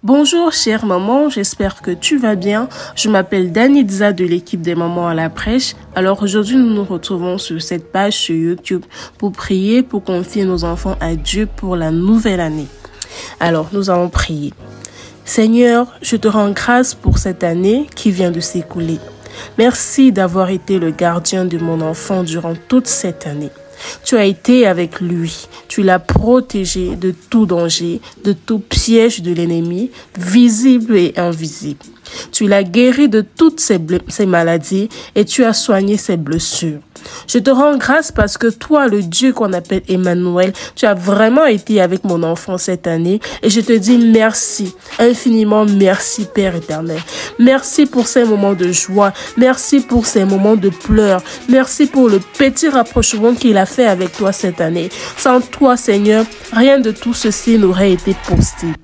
Bonjour chère maman, j'espère que tu vas bien. Je m'appelle Danitza de l'équipe des mamans à la prêche. Alors aujourd'hui nous nous retrouvons sur cette page sur YouTube pour prier, pour confier nos enfants à Dieu pour la nouvelle année. Alors nous allons prier. Seigneur, je te rends grâce pour cette année qui vient de s'écouler. Merci d'avoir été le gardien de mon enfant durant toute cette année. Tu as été avec lui, tu l'as protégé de tout danger, de tout piège de l'ennemi, visible et invisible. Tu l'as guéri de toutes ses maladies et tu as soigné ses blessures. Je te rends grâce parce que toi, le Dieu qu'on appelle Emmanuel, tu as vraiment été avec mon enfant cette année et je te dis merci, infiniment merci Père éternel. Merci pour ces moments de joie, merci pour ces moments de pleurs, merci pour le petit rapprochement qu'il a fait avec toi cette année. Sans toi Seigneur, rien de tout ceci n'aurait été possible.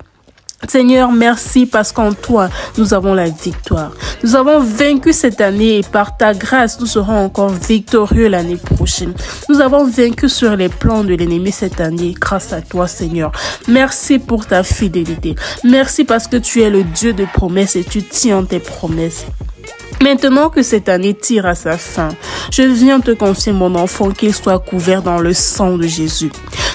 Seigneur, merci parce qu'en toi, nous avons la victoire. Nous avons vaincu cette année et par ta grâce, nous serons encore victorieux l'année prochaine. Nous avons vaincu sur les plans de l'ennemi cette année grâce à toi, Seigneur. Merci pour ta fidélité. Merci parce que tu es le Dieu de promesses et tu tiens tes promesses. Maintenant que cette année tire à sa fin, je viens te confier mon enfant qu'il soit couvert dans le sang de Jésus.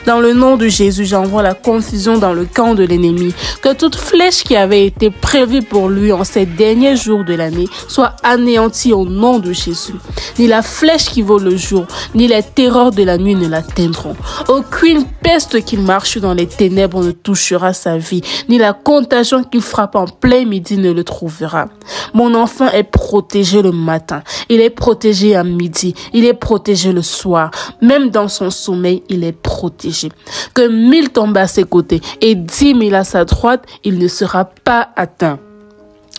Dans le nom de Jésus, j'envoie la confusion dans le camp de l'ennemi. Que toute flèche qui avait été prévue pour lui en ces derniers jours de l'année soit anéantie au nom de Jésus. Ni la flèche qui vaut le jour, ni les terreurs de la nuit ne l'atteindront. Aucune peste qui marche dans les ténèbres ne touchera sa vie, ni la contagion qui frappe en plein midi ne le trouvera. Mon enfant est protégé le matin, il est protégé à midi, il est protégé le soir. Même dans son sommeil, il est protégé. Que 1000 tombent à ses côtés et 10 000 à sa droite, il ne sera pas atteint.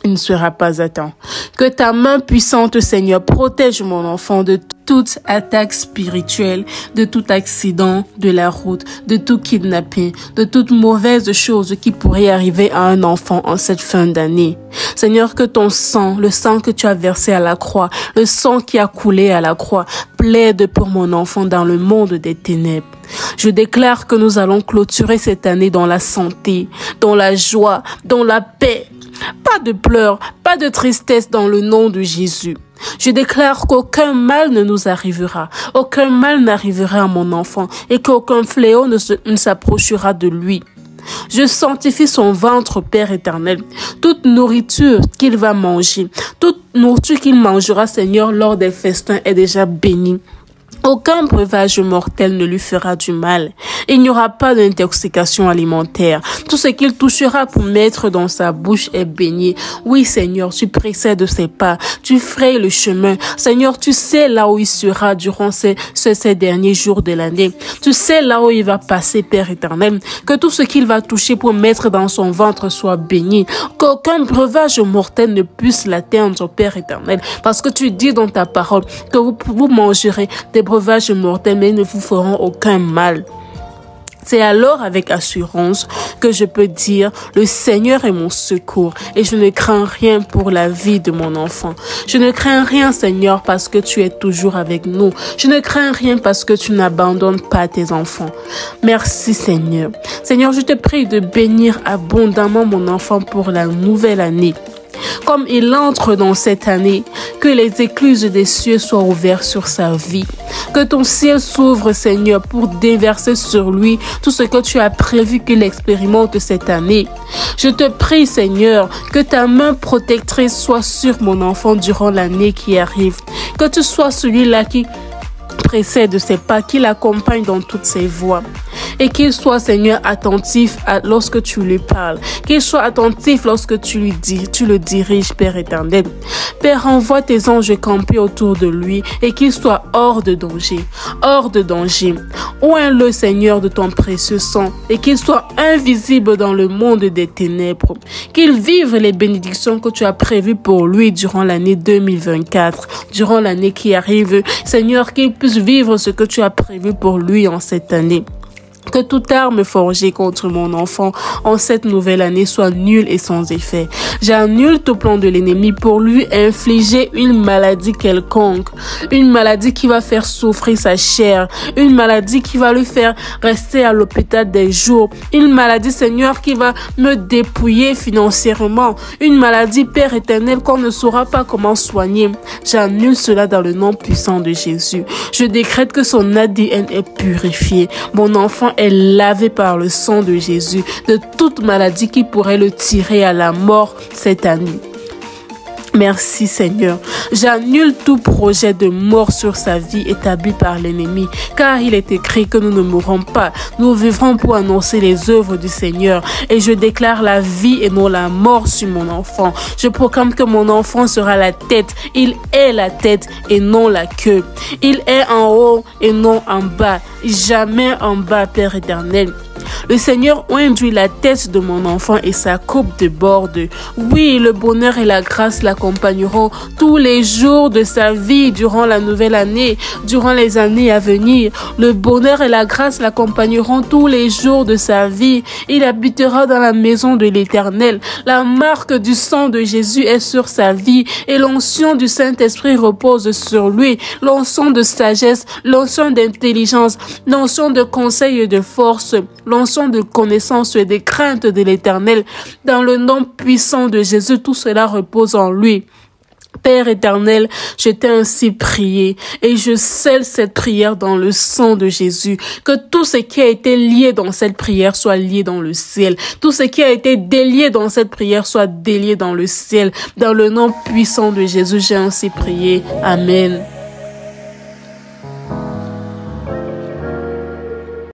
Il ne sera pas atteint. Que ta main puissante, Seigneur, protège mon enfant de toute attaque spirituelle, de tout accident de la route, de tout kidnapping, de toute mauvaise chose qui pourrait arriver à un enfant en cette fin d'année. Seigneur, que ton sang, le sang que tu as versé à la croix, le sang qui a coulé à la croix, plaide pour mon enfant dans le monde des ténèbres. Je déclare que nous allons clôturer cette année dans la santé, dans la joie, dans la paix. Pas de pleurs, pas de tristesse dans le nom de Jésus. Je déclare qu'aucun mal ne nous arrivera, aucun mal n'arrivera à mon enfant et qu'aucun fléau ne s'approchera de lui. Je sanctifie son ventre, Père éternel. Toute nourriture qu'il va manger, toute nourriture qu'il mangera, Seigneur, lors des festins est déjà bénie. Aucun breuvage mortel ne lui fera du mal. Il n'y aura pas d'intoxication alimentaire. Tout ce qu'il touchera pour mettre dans sa bouche est béni. Oui, Seigneur, tu précèdes ses pas. Tu frayes le chemin. Seigneur, tu sais là où il sera durant ces derniers jours de l'année. Tu sais là où il va passer, Père éternel. Que tout ce qu'il va toucher pour mettre dans son ventre soit béni. Qu'aucun breuvage mortel ne puisse l'atteindre, Père éternel. Parce que tu dis dans ta parole que vous mangerez des breuvages mortels, mais ils ne vous feront aucun mal. C'est alors avec assurance que je peux dire, le Seigneur est mon secours et je ne crains rien pour la vie de mon enfant. Je ne crains rien, Seigneur, parce que tu es toujours avec nous. Je ne crains rien parce que tu n'abandonnes pas tes enfants. Merci, Seigneur. Seigneur, je te prie de bénir abondamment mon enfant pour la nouvelle année. Comme il entre dans cette année, que les écluses des cieux soient ouvertes sur sa vie. Que ton ciel s'ouvre, Seigneur, pour déverser sur lui tout ce que tu as prévu qu'il expérimente cette année. Je te prie, Seigneur, que ta main protectrice soit sur mon enfant durant l'année qui arrive. Que tu sois celui-là qui précède ses pas, qui l'accompagne dans toutes ses voies. Et qu'il soit, Seigneur, attentif lorsque tu lui parles. Qu'il soit attentif lorsque tu le diriges, Père éternel. Père, envoie tes anges camper autour de lui et qu'il soit hors de danger. Hors de danger. Oins-le, Seigneur, de ton précieux sang et qu'il soit invisible dans le monde des ténèbres. Qu'il vive les bénédictions que tu as prévues pour lui durant l'année 2024, durant l'année qui arrive. Seigneur, qu'il puisse vivre ce que tu as prévu pour lui en cette année. Que toute arme forgée contre mon enfant en cette nouvelle année soit nulle et sans effet. J'annule tout plan de l'ennemi pour lui infliger une maladie quelconque, une maladie qui va faire souffrir sa chair, une maladie qui va le faire rester à l'hôpital des jours, une maladie, Seigneur, qui va me dépouiller financièrement, une maladie, Père éternel, qu'on ne saura pas comment soigner. J'annule cela dans le nom puissant de Jésus. Je décrète que son ADN est purifié. Mon enfant est lavé par le sang de Jésus de toute maladie qui pourrait le tirer à la mort cette année. Merci Seigneur. J'annule tout projet de mort sur sa vie établi par l'ennemi, car il est écrit que nous ne mourrons pas. Nous vivrons pour annoncer les œuvres du Seigneur. Et je déclare la vie et non la mort sur mon enfant. Je proclame que mon enfant sera la tête. Il est la tête et non la queue. Il est en haut et non en bas. Jamais en bas, Père éternel. Le Seigneur induit la tête de mon enfant et sa coupe déborde. Oui, le bonheur et la grâce l'accompagneront tous les jours de sa vie durant la nouvelle année, durant les années à venir. Le bonheur et la grâce l'accompagneront tous les jours de sa vie. Il habitera dans la maison de l'Éternel. La marque du sang de Jésus est sur sa vie et l'onction du Saint-Esprit repose sur lui. L'onction de sagesse, l'onction d'intelligence, l'onction de conseil et de force, l'onction de connaissance et des craintes de l'Éternel. Dans le nom puissant de Jésus, tout cela repose en lui. Père éternel, je t'ai ainsi prié et je scelle cette prière dans le sang de Jésus. Que tout ce qui a été lié dans cette prière soit lié dans le ciel. Tout ce qui a été délié dans cette prière soit délié dans le ciel. Dans le nom puissant de Jésus, j'ai ainsi prié. Amen.